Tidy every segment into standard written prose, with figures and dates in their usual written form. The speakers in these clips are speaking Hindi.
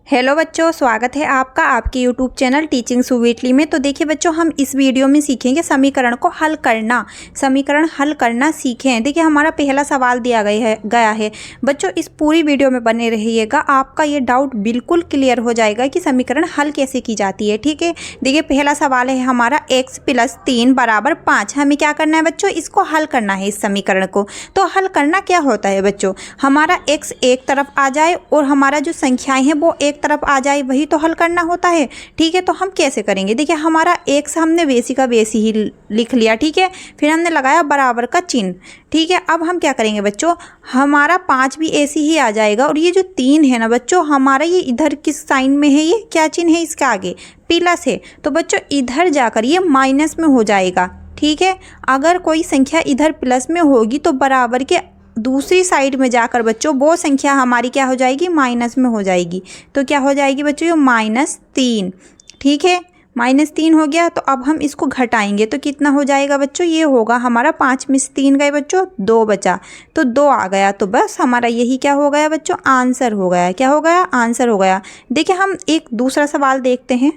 हेलो बच्चों, स्वागत है आपका आपके यूट्यूब चैनल टीचिंग स्वीटली में। तो देखिए बच्चों, हम इस वीडियो में सीखेंगे समीकरण को हल करना। समीकरण हल करना सीखें। देखिए हमारा पहला सवाल दिया गया है। बच्चों इस पूरी वीडियो में बने रहिएगा, आपका ये डाउट बिल्कुल क्लियर हो जाएगा कि समीकरण हल कैसे की जाती है। ठीक है, देखिए पहला सवाल है हमारा x + 3 = 5। हमें क्या करना है बच्चों, इसको हल करना है इस समीकरण को। तो हल करना क्या होता है बच्चों, हमारा x एक तरफ आ जाए और हमारा जो संख्याएं हैं वो एक तरफ आ जाए, वही तो हल करना होता है। ठीक है, तो हम कैसे करेंगे, देखिए हमारा x हमने वैसी का वैसी ही लिख लिया। ठीक है, फिर हमने लगाया बराबर का चिन्ह। ठीक है, अब हम क्या करेंगे बच्चों, हमारा 5 भी ऐसी ही आ जाएगा और ये जो 3 है ना बच्चों, हमारा ये इधर किस साइन में है, ये क्या चिन्ह है इसके आगे, प्लस है। तो बच्चों इधर जाकर ये माइनस में हो जाएगा। ठीक है, अगर कोई संख्या इधर प्लस में होगी तो बराबर के दूसरी साइड में जाकर बच्चों वो संख्या हमारी क्या हो जाएगी, माइनस में हो जाएगी। तो क्या हो जाएगी बच्चों, ये -3। ठीक है, -3 हो गया। तो अब हम इसको घटाएंगे तो कितना हो जाएगा बच्चों, ये होगा हमारा 5 में से 3 गए बच्चों, 2 बचा, तो 2 आ गया। तो बस हमारा यही क्या हो गया बच्चों, आंसर हो गया। क्या हो गया, आंसर हो गया। देखिए हम एक दूसरा सवाल देखते हैं।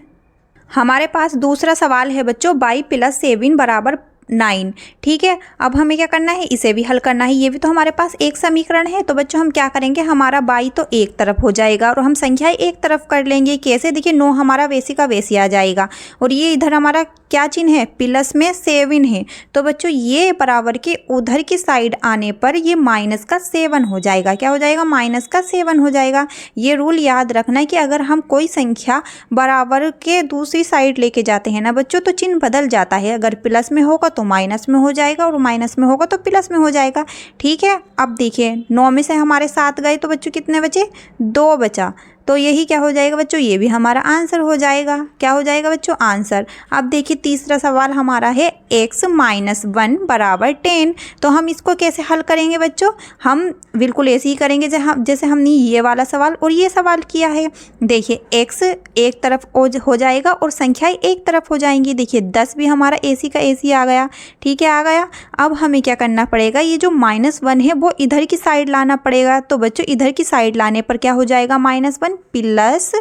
हमारे पास दूसरा सवाल है बच्चों, y + 7 = 9। ठीक है, अब हमें क्या करना है, इसे भी हल करना है। ये भी तो हमारे पास एक समीकरण है। तो बच्चों हम क्या करेंगे, हमारा y तो एक तरफ हो जाएगा और हम संख्याएं एक तरफ कर लेंगे। कैसे, देखिए 9 हमारा वैसी का वैसी आ जाएगा और ये इधर हमारा क्या चिन्ह है, प्लस में 7 है। तो बच्चों ये बराबर के उधर की साइड आने पर ये -7 हो जाएगा। क्या हो जाएगा, -7 हो जाएगा। ये रूल याद रखना है कि अगर हम कोई संख्या बराबर के दूसरी साइड लेके जाते हैं ना बच्चों, तो चिन्ह बदल जाता है। अगर प्लस में होगा तो माइनस में हो जाएगा और माइनस में होगा तो प्लस में हो जाएगा। ठीक है, अब देखिए 9 में से हमारे 7 गए तो बच्चों कितने बचे, 2 बचा। तो यही क्या हो जाएगा बच्चों, ये भी हमारा आंसर हो जाएगा। क्या हो जाएगा बच्चों, आंसर। अब देखिए तीसरा सवाल हमारा है x - 1 = 10। तो हम इसको कैसे हल करेंगे बच्चों, हम बिल्कुल ऐसे ही करेंगे जैसे हमने ये वाला सवाल और ये सवाल किया है। देखिए x एक तरफ हो जाएगा और संख्याएं एक तरफ हो जाएंगी। देखिए 10 भी हमारा ऐसी का ऐसी आ गया। ठीक है, आ गया। अब हमें क्या करना पड़ेगा, ये जो -1 है वो इधर की साइड लाना पड़ेगा। तो बच्चों इधर की साइड लाने पर क्या हो जाएगा, -1 +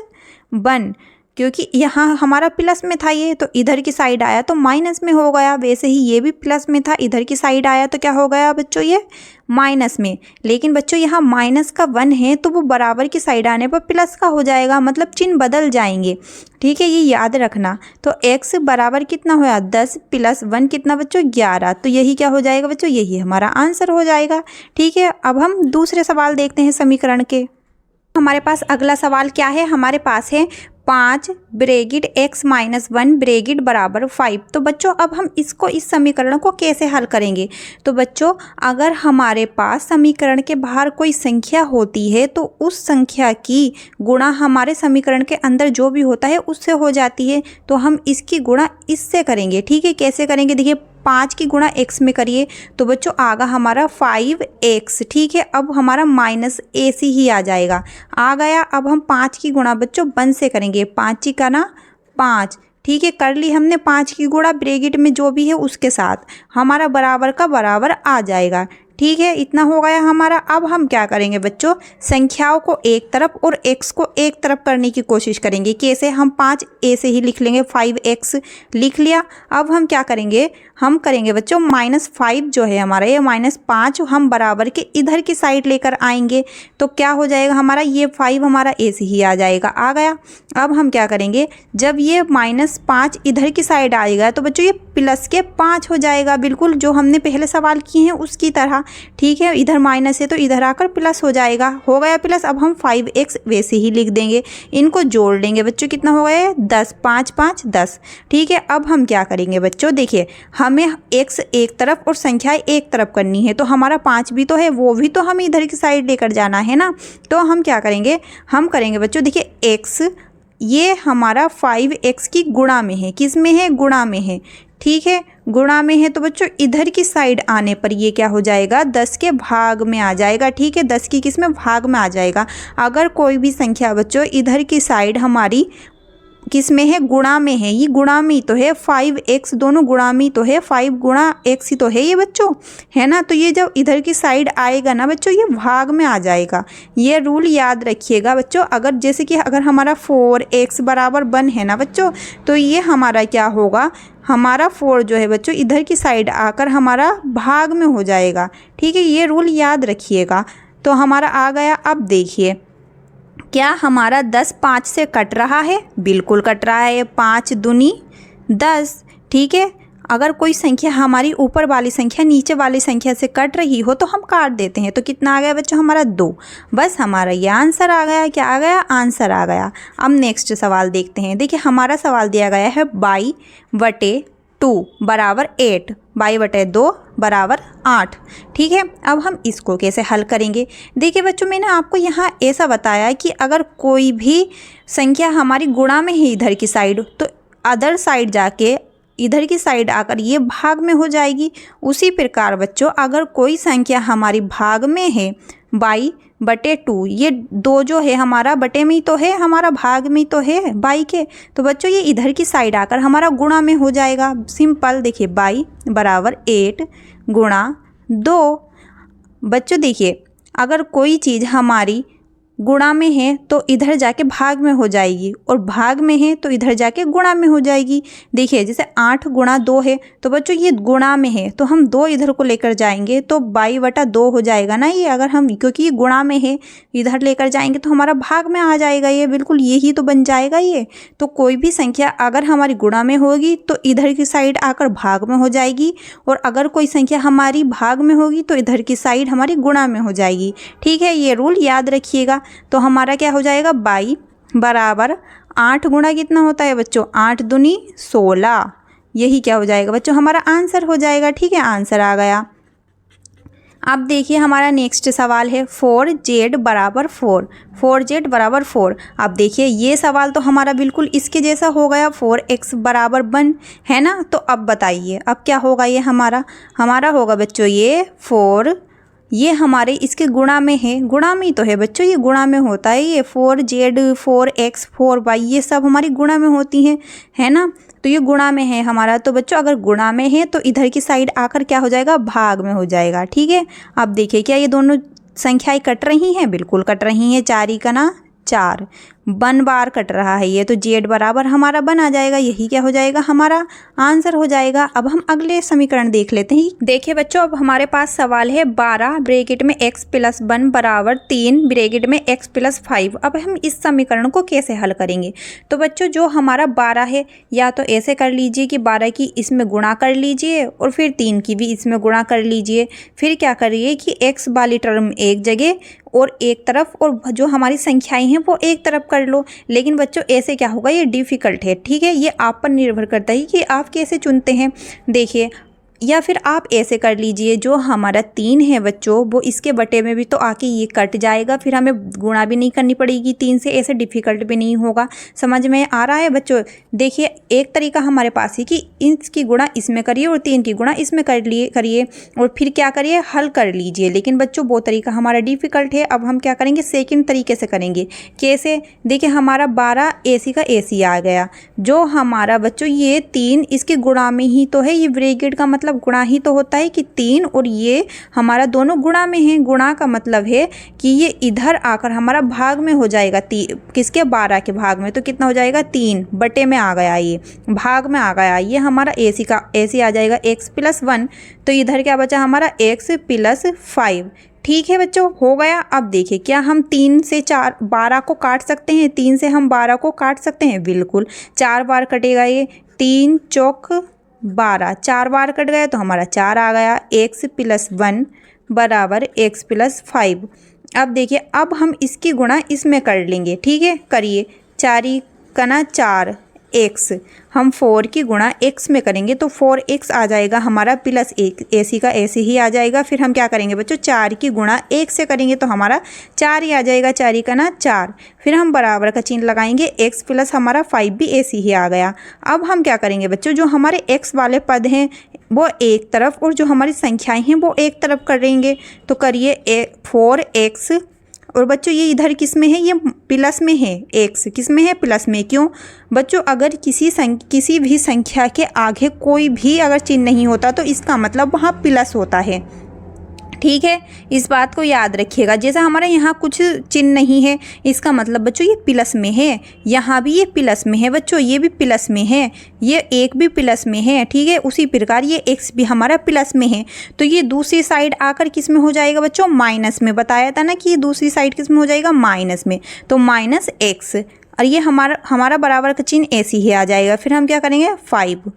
1, क्योंकि यहाँ हमारा प्लस में था ये, तो इधर की साइड आया तो माइनस में हो गया। वैसे ही ये भी प्लस में था, इधर की साइड आया तो क्या हो गया बच्चों, ये माइनस में। लेकिन बच्चों यहाँ -1 है तो वो बराबर की साइड आने पर प्लस का हो जाएगा, मतलब चिन्ह बदल जाएंगे। ठीक है, ये याद रखना। तो x बराबर कितना होया, 10 + 1 कितना बच्चों, 11। तो यही क्या हो जाएगा बच्चों, यही हमारा आंसर हो जाएगा। ठीक है, अब हम दूसरे सवाल देखते हैं समीकरण के। हमारे पास अगला सवाल क्या है, हमारे पास है 5 (x - 1 = 5। तो बच्चों अब हम इस समीकरण को कैसे हल करेंगे। तो बच्चों अगर हमारे पास समीकरण के बाहर कोई संख्या होती है तो उस संख्या की गुणा हमारे समीकरण के अंदर जो भी होता है उससे हो जाती है। तो हम इसकी गुणा इससे करेंगे। ठीक है, कैसे करेंगे, देखिए 5 की गुणा x में करिए तो बच्चों आगा हमारा 5x। ठीक है, अब हमारा -ac ही आ जाएगा, आ गया। अब हम 5 की गुणा बच्चों 1 से करेंगे, 5 का ना 5। ठीक है, कर ली हमने 5 की गुणा ब्रैकेट में जो भी है उसके साथ, हमारा बराबर का बराबर आ जाएगा। ठीक है, इतना हो गया हमारा। अब हम क्या करेंगे बच्चों, संख्याओं को एक तरफ और x को एक तरफ करने की कोशिश करेंगे। कैसे, हम 5 ऐसे ही लिख लेंगे, 5x लिख लिया। अब हम क्या करेंगे, हम करेंगे बच्चों -5 जो है हमारा, ये -5 हम बराबर के इधर की साइड लेकर आएंगे। तो क्या हो जाएगा हमारा, ये 5 हमारा ऐसे ही आ जाएगा, आ गया। अब हम क्या करेंगे, जब ये -5 इधर की साइड आएगा तो बच्चों ये प्लस के 5 हो जाएगा, बिल्कुल जो हमने पहले सवाल किए हैं उसकी तरह। ठीक है, इधर माइनस है तो इधर आकर प्लस हो जाएगा, हो गया प्लस। अब हम 5x वैसे ही लिख देंगे, इनको जोड़ लेंगे बच्चों, कितना हो गया 10, 5 5 10। ठीक है, अब हम क्या करेंगे बच्चों, देखिए हमें x एक तरफ और संख्याएं एक तरफ करनी है। तो हमारा 5 भी तो है, वो भी तो हमें इधर की साइड लेकर जाना है ना। तो हम क्या करेंगे, हम करेंगे बच्चों, देखिए x ये हमारा 5x की गुणा में है, किस में है, गुणा में है। ठीक है, गुणा में है तो बच्चों इधर की साइड आने पर ये क्या हो जाएगा, 10 के भाग में आ जाएगा। ठीक है, 10 की किस में, भाग में आ जाएगा। अगर कोई भी संख्या बच्चों इधर की साइड हमारी किस में है, गुणा में है, ये गुणा में ही तो है, 5x दोनों गुणा में ही तो है, 5 गुणा x ही तो है ये बच्चों, है ना। तो ये जब इधर की साइड आएगा ना बच्चों, ये भाग में आ जाएगा। ये रूल याद रखिएगा बच्चों। अगर जैसे कि अगर हमारा 4x बराबर 1 है ना बच्चों, तो ये हमारा क्या होगा, हमारा 4 जो है बच्चों इधर की साइड आकर हमारा भाग में हो जाएगा। ठीक है, ये रूल याद रखिएगा। तो हमारा आ गया। अब देखिए, क्या हमारा 10 5 से कट रहा है? बिल्कुल कट रहा है। 5 दूनी 10। ठीक है, अगर कोई संख्या हमारी ऊपर वाली संख्या नीचे वाली संख्या से कट रही हो तो हम काट देते हैं। तो कितना आ गया बच्चों हमारा? 2। बस हमारा ये आंसर आ गया। क्या आ गया? आंसर आ गया। अब नेक्स्ट सवाल देखते हैं। देखिए, हमारा सवाल दिया गया है 22 बराबर 8, 22 बराबर 8। ठीक है, अब हम इसको कैसे हल करेंगे? देखिए बच्चों, मैंने आपको यहाँ ऐसा बताया कि अगर कोई भी संख्या हमारी गुणा में है इधर की साइड, तो अदर साइड जाके इधर की साइड आकर ये भाग में हो जाएगी। उसी प्रकार बच्चों, अगर कोई संख्या हमारी भाग में है 22, ये 2 जो है हमारा बटे में ही तो है, हमारा भाग में ही तो है 22 के, तो बच्चों ये इधर की साइड आकर हमारा गुणा में हो जाएगा। सिंपल। देखिए 22 बराबर 8 गुणा 2। बच्चों देखिए, अगर कोई चीज़ हमारी गुणा में है तो इधर जाके भाग में हो जाएगी, और भाग में है तो इधर जाके गुणा में हो जाएगी। देखिए, जैसे 8 गुणा 2 है, तो बच्चों ये गुणा में है तो हम 2 इधर को लेकर जाएंगे तो 22/2 हो जाएगा ना ये। अगर हम, क्योंकि ये गुणा में है, इधर लेकर जाएंगे तो हमारा भाग में आ जाएगा ये। बिल्कुल यही तो बन जाएगा ये। तो कोई भी संख्या अगर हमारी गुणा में होगी तो इधर की साइड आकर भाग में हो जाएगी, और अगर कोई संख्या हमारी भाग में होगी तो इधर की साइड हमारी गुणा में हो जाएगी। ठीक है, ये रूल याद रखिएगा। तो हमारा क्या हो जाएगा? 22 बराबर 8 गुणा कितना होता है बच्चों? 8 दूनी 16। यही क्या हो जाएगा बच्चों? हमारा आंसर हो जाएगा। ठीक है, आंसर आ गया। अब देखिए, हमारा नेक्स्ट सवाल है 4z बराबर 4, 4z बराबर 4। अब देखिए, ये सवाल तो हमारा बिल्कुल इसके जैसा हो गया, 4x बराबर 1, है ना। तो अब बताइए, अब क्या होगा? ये हमारा होगा बच्चों ये 4, ये हमारे इसके गुणा में है, गुणा में ही तो है बच्चों, ये गुणा में होता है। ये 4z 4x 4y ये सब हमारी गुणा में होती हैं, है ना। तो ये गुणा में है हमारा। तो बच्चों अगर गुणा में है तो इधर की साइड आकर क्या हो जाएगा? भाग में हो जाएगा। ठीक है, अब देखिए, क्या ये दोनों संख्याएं कट रही हैं? बिल्कुल कट रही हैं। 4 का ना 4, 1 बार कट रहा है ये, तो z बराबर हमारा 1 आ जाएगा। यही क्या हो जाएगा? हमारा आंसर हो जाएगा। अब हम अगले समीकरण देख लेते हैं। देखिए बच्चों, अब हमारे पास सवाल है 12 ब्रैकेट में x + 1 बराबर 3 ब्रैकेट में x + 5। अब हम इस समीकरण को कैसे हल करेंगे? तो बच्चों, जो हमारा 12 है, या तो ऐसे कर लीजिए कि 12 की इसमें गुणा कर लीजिए और फिर 3 की भी इसमें गुणा कर लीजिए। फिर क्या करिए कि x वाली टर्म एक जगह और एक तरफ, और जो हमारी संख्याएं हैं वो एक तरफ कर लो। लेकिन बच्चों ऐसे क्या होगा? ये डिफ़िकल्ट है। ठीक है, ये आप पर निर्भर करता है कि आप कैसे चुनते हैं। देखिए, या फिर आप ऐसे कर लीजिए, जो हमारा 3 है बच्चों, वो इसके बटे में भी तो आके ये कट जाएगा, फिर हमें गुणा भी नहीं करनी पड़ेगी 3 से। ऐसे डिफ़िकल्ट भी नहीं होगा। समझ में आ रहा है बच्चों? देखिए, एक तरीका हमारे पास है कि इसकी गुणा इसमें करिए और 3 की गुणा इसमें करिए और फिर क्या करिए? हल कर लीजिए। लेकिन बच्चों वो तरीका हमारा डिफ़िकल्ट है। अब हम क्या करेंगे? सेकेंड तरीके से करेंगे। कैसे? देखिए, हमारा 12 AC का AC आ गया, जो हमारा बच्चों ये 3 इसके गुणा में ही तो है। ये ब्रैकेट का मतलब गुणा ही तो होता है कि 3 और ये हमारा दोनों गुणा में है। गुणा का मतलब है कि ये इधर आकर हमारा भाग में हो जाएगा। किसके? 12 के भाग में। तो कितना हो जाएगा? 3 बटे में आ गया, ये भाग में आ गया। ये हमारा AC का AC आ जाएगा x + 1। तो इधर क्या बचा हमारा? x + 5। ठीक है बच्चों, हो गया। अब देखिए, क्या हम 3 से 12 को काट सकते हैं? 3 से हम 12 को काट सकते हैं? बिल्कुल, 4 बार कटेगा ये। 3 चौक 12, 4 बार कट गया तो हमारा 4 आ गया। x + 1 बराबर x + 5। अब देखिए, अब हम इसकी गुणा इसमें कर लेंगे। ठीक है, करिए। 4 का ना 4 x, हम 4 की गुणा x में करेंगे तो 4x आ जाएगा हमारा, प्लस AC का AC ही आ जाएगा। फिर हम क्या करेंगे बच्चों? 4 की गुणा 1 से करेंगे तो हमारा 4 ही आ जाएगा। 4 का ना 4, फिर हम बराबर का चिन्ह लगाएंगे, x + हमारा 5 भी AC ही आ गया। अब हम क्या करेंगे बच्चों? जो हमारे x वाले पद हैं वो एक तरफ और जो हमारी संख्याएं हैं वो एक तरफ करेंगे। तो करिए 4x और बच्चों ये इधर किस में है, ये प्लस में है, एक्स किस में है, प्लस में। क्यों बच्चों, अगर किसी भी संख्या के आगे कोई भी अगर चिन्ह नहीं होता तो इसका मतलब वहाँ प्लस होता है। ठीक है, इस बात को याद रखिएगा। जैसे हमारे यहाँ कुछ चिन्ह नहीं है, इसका मतलब बच्चों ये प्लस में है, यहाँ भी ये प्लस में है बच्चों, ये भी प्लस में है, ये एक भी प्लस में है। ठीक है, उसी प्रकार ये एक्स भी हमारा प्लस में है, तो ये दूसरी साइड आकर किस में हो जाएगा बच्चों, माइनस में। बताया था ना कि ये दूसरी साइड किस में हो जाएगा, माइनस में। तो माइनस एक्स, और ये हमारा बराबर का चिन्ह ऐसे ही आ जाएगा। फिर हम क्या करेंगे, 5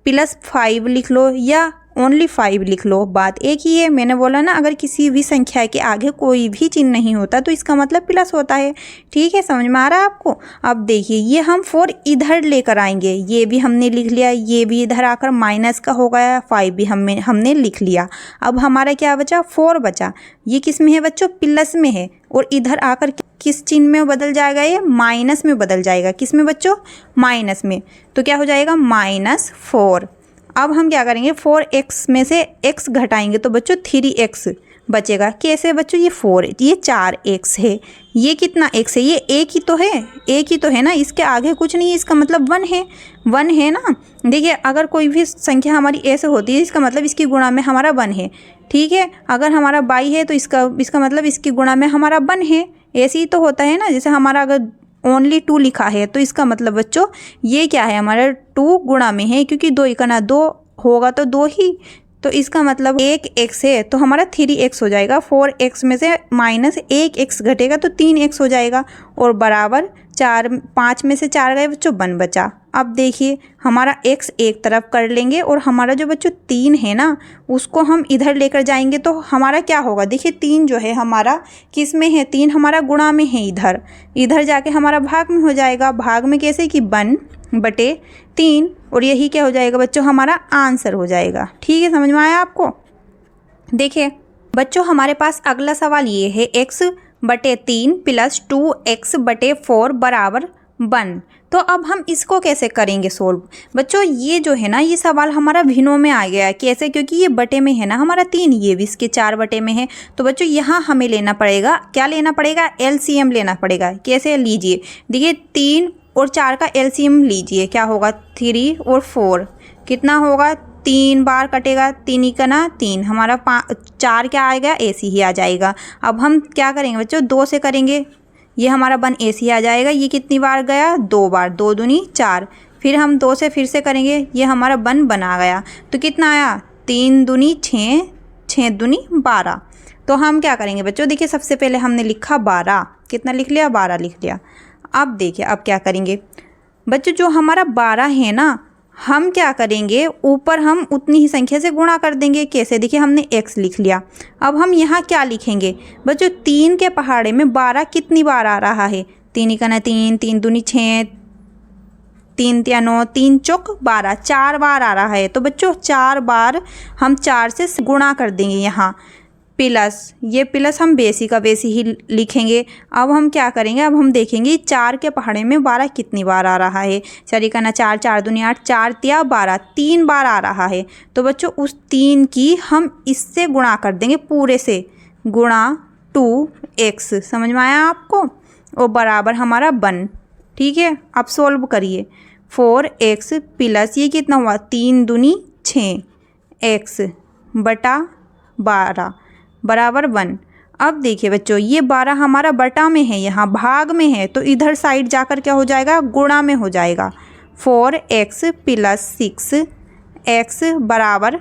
प्लस 5 लिख लो या ओनली 5 लिख लो, बात एक ही है। मैंने बोला ना अगर किसी भी संख्या के आगे कोई भी चिन्ह नहीं होता तो इसका मतलब प्लस होता है। ठीक है, समझ में आ रहा है आपको। अब देखिए ये हम 4 इधर लेकर आएंगे, ये भी हमने लिख लिया, ये भी इधर आकर माइनस का हो गया, 5 भी हमने लिख लिया। अब हमारा क्या बचा, 4 बचा। ये किस में है बच्चों, प्लस में है, और इधर आकर किस चिन्ह में बदल जाएगा, ये माइनस में बदल जाएगा। किस में बच्चों, माइनस में। तो क्या हो जाएगा, -4। अब हम क्या करेंगे, 4x में से x घटाएंगे तो बच्चों 3x बचेगा। कैसे बच्चों, ये 4, ये 4x है, ये कितना x है, ये एक ही तो है, एक ही तो है ना, इसके आगे कुछ नहीं है, इसका मतलब 1 है, 1 है ना। देखिए अगर कोई भी संख्या हमारी ऐसे होती है इसका मतलब इसकी गुणा में हमारा 1 है। ठीक है, अगर हमारा बाई है तो इसका मतलब इसकी गुणा में हमारा 1 है। ऐसे ही तो होता है ना। जैसे हमारा अगर ओनली 2 लिखा है तो इसका मतलब बच्चों ये क्या है, हमारा 2 गुणा में है, क्योंकि 2 इकाना 2 होगा तो 2 ही, तो इसका मतलब 1x है तो हमारा 3x हो जाएगा। 4x में से -1x घटेगा तो 3x हो जाएगा, और बराबर 5 में से 4 गए बच्चों, 1 बचा। अब देखिए हमारा x एक तरफ कर लेंगे और हमारा जो बच्चों 3 है ना उसको हम इधर लेकर जाएंगे तो हमारा क्या होगा। देखिए 3 जो है हमारा किस में है, 3 हमारा गुणा में है, इधर जाके हमारा भाग में हो जाएगा। भाग में कैसे कि 1/3, और यही क्या हो जाएगा बच्चों, हमारा आंसर हो जाएगा। ठीक है, समझ में आया आपको। देखिए बच्चों हमारे पास अगला सवाल ये है, x/3 + 2x/4 = 1। तो अब हम इसको कैसे करेंगे सोल्व बच्चों। ये जो है ना ये सवाल हमारा भिन्नों में आ गया है। कैसे, क्योंकि ये बटे में है ना हमारा 3, ये भी इसके 4 बटे में है। तो बच्चों यहाँ हमें लेना पड़ेगा, क्या लेना पड़ेगा, LCM लेना पड़ेगा। कैसे, लीजिए देखिए 3 और 4 का LCM लीजिए, क्या होगा, 3 और 4 कितना होगा, 3 बार कटेगा, 3 इकाना 3, हमारा 4 क्या आएगा, ऐसे ही आ जाएगा। अब हम क्या करेंगे बच्चों, 2 से करेंगे, ये हमारा 1 ऐसे ही आ जाएगा। ये कितनी बार गया, 2 बार, 2 दूनी 4। फिर हम 2 से फिर से करेंगे, ये हमारा 1 बना गया, तो कितना आया, 3 दूनी 6, 6 दूनी 12। तो हम क्या करेंगे बच्चों, देखिए सबसे पहले हमने लिखा 12, कितना लिख लिया, 12 लिख लिया। अब देखिए अब क्या करेंगे बच्चों, जो हमारा 12 है ना हम क्या करेंगे, ऊपर हम उतनी ही संख्या से गुणा कर देंगे। कैसे, देखिए हमने x लिख लिया। अब हम यहाँ क्या लिखेंगे बच्चों, 3 के पहाड़े में 12 कितनी बार आ रहा है, 3 इकाना 3, 3 दूनी 6, 3 तिया 9, 3 चौक 12, 4 बार आ रहा है। तो बच्चों 4 बार हम 4 से गुणा कर देंगे यहाँ, प्लस ये प्लस हम बेसी का बेसी ही लिखेंगे। अब हम क्या करेंगे, अब हम देखेंगे 4 के पहाड़े में 12 कितनी बार आ रहा है। 4 इकाना 4, 4 दूनी 8, 4 तिया 12, 3 बार आ रहा है। तो बच्चों उस 3 की हम इससे गुणा कर देंगे, पूरे से गुणा 2x, समझ में आया आपको, और बराबर हमारा 1। ठीक है, अब सोल्व करिए, 4x प्लस ये कितना हुआ, 3 दूनी 6 x बटा 12 बराबर 1। अब देखिए बच्चों ये 12 हमारा बटा में है, यहाँ भाग में है, तो इधर साइड जाकर क्या हो जाएगा, गुणा में हो जाएगा। 4x + 6x बराबर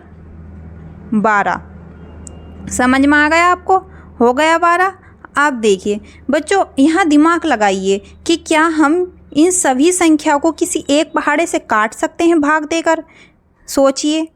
12। समझ में आ गया आपको, हो गया 12। अब देखिए बच्चों यहाँ दिमाग लगाइए कि क्या हम इन सभी संख्याओं को किसी एक पहाड़े से काट सकते हैं भाग देकर। सोचिए,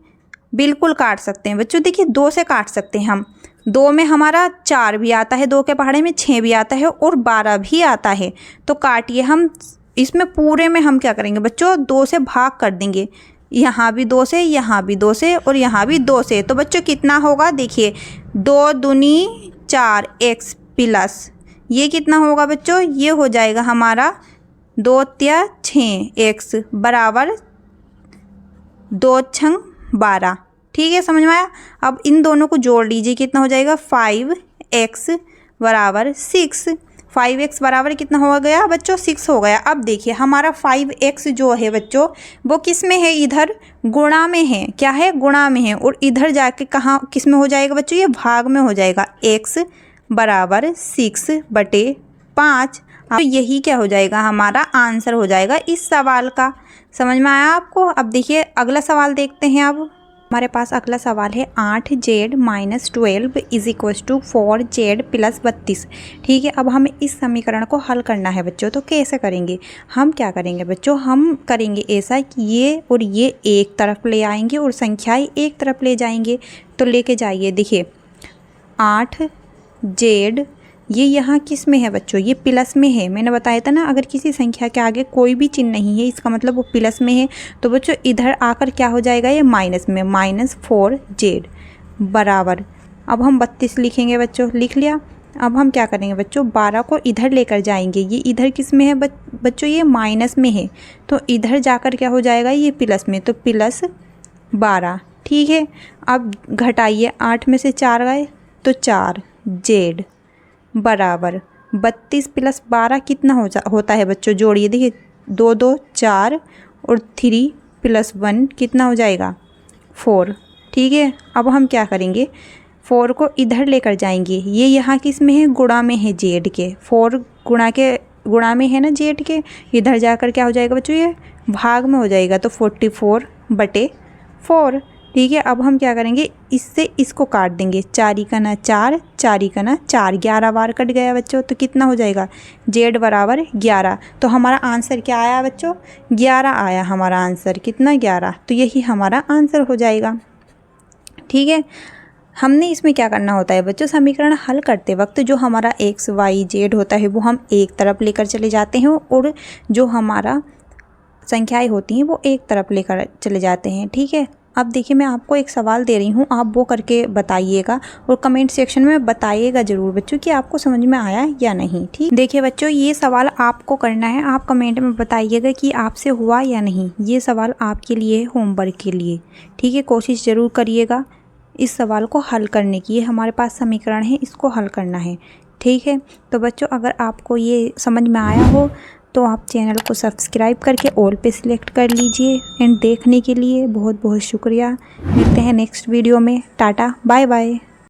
बिल्कुल काट सकते हैं बच्चों। देखिए 2 से काट सकते हैं हम, 2 में हमारा 4 भी आता है, 2 के पहाड़े में 6 भी आता है और 12 भी आता है। तो काटिए, हम इसमें पूरे में हम क्या करेंगे बच्चों, 2 से भाग कर देंगे, यहाँ भी 2 से, यहाँ भी 2 से और यहाँ भी 2 से। तो बच्चों कितना होगा, देखिए 2 दूनी 4 x प्लस ये कितना होगा बच्चों, ये हो जाएगा हमारा 2 तिया 6 x बराबर 2 छंग 12। ठीक है, समझ में आया। अब इन दोनों को जोड़ लीजिए, कितना हो जाएगा, 5x बराबर 6। 5x बराबर कितना हो गया बच्चों? 6 हो गया। अब देखिए हमारा 5x जो है बच्चों वो किस में है? इधर गुणा में है। क्या है? गुणा में है। और इधर जाके कहाँ किस में हो जाएगा बच्चों? ये भाग में हो जाएगा। x बराबर 6/5। तो यही क्या हो जाएगा? हमारा आंसर हो जाएगा इस सवाल का। समझ में आया आपको? अब देखिए अगला सवाल देखते हैं। अब हमारे पास अगला सवाल है 8z - 12 = 4z + 32। ठीक है, अब हमें इस समीकरण को हल करना है बच्चों। तो कैसे करेंगे? हम क्या करेंगे बच्चों? हम करेंगे ऐसा कि ये और ये एक तरफ ले आएंगे और संख्याएं एक तरफ ले जाएंगे। तो लेके जाइए। देखिए 8z ये यहाँ किस में है बच्चों? ये प्लस में है। मैंने बताया था ना, अगर किसी संख्या के आगे कोई भी चिन्ह नहीं है इसका मतलब वो प्लस में है। तो बच्चों इधर आकर क्या हो जाएगा? ये माइनस में, -4z बराबर। अब हम 32 लिखेंगे बच्चों। लिख लिया। अब हम क्या करेंगे बच्चों? 12 को इधर लेकर जाएंगे। ये इधर किस में है बच्चों? ये माइनस में है। तो इधर जाकर क्या हो जाएगा? ये प्लस में, तो +12। ठीक है, अब घटाइए। 8 में से 4 गए तो 4z बराबर 32 + 12 कितना होता है बच्चों? जोड़िए। देखिए 2 2 4 और 3 + 1 कितना हो जाएगा? 4। ठीक है, अब हम क्या करेंगे? 4 को इधर लेकर जाएंगे। ये यहाँ किस में है? गुणा में है z के। 4 गुणा में है ना z के। इधर जाकर क्या हो जाएगा बच्चों? ये भाग में हो जाएगा। तो 44/4। ठीक है, अब हम क्या करेंगे? इससे इसको काट देंगे। 4 × 4, 4 × 4, 11 बार कट गया बच्चों। तो कितना हो जाएगा? z बराबर 11। तो हमारा आंसर क्या आया बच्चों? 11 आया हमारा आंसर। कितना? 11। तो यही हमारा आंसर हो जाएगा। ठीक है, हमने इसमें क्या करना होता है बच्चों? समीकरण हल करते वक्त जो हमारा x, y, z होता है वो हम एक तरफ लेकर चले जाते हैं और जो हमारा संख्याएँ होती हैं वो एक तरफ लेकर चले जाते हैं। ठीक है, अब देखिए मैं आपको एक सवाल दे रही हूँ, आप वो करके बताइएगा और कमेंट सेक्शन में बताइएगा ज़रूर बच्चों कि आपको समझ में आया या नहीं। ठीक, देखिए बच्चों ये सवाल आपको करना है। आप कमेंट में बताइएगा कि आपसे हुआ या नहीं। ये सवाल आपके लिए, होमवर्क के लिए। ठीक है, कोशिश ज़रूर करिएगा इस सवाल को हल करने की। ये हमारे पास समीकरण है, इसको हल करना है। ठीक है, तो बच्चों अगर आपको ये समझ में आया हो तो आप चैनल को सब्सक्राइब करके ऑल पे सिलेक्ट कर लीजिए। एंड देखने के लिए बहुत बहुत शुक्रिया। मिलते हैं नेक्स्ट वीडियो में। Tata, bye bye.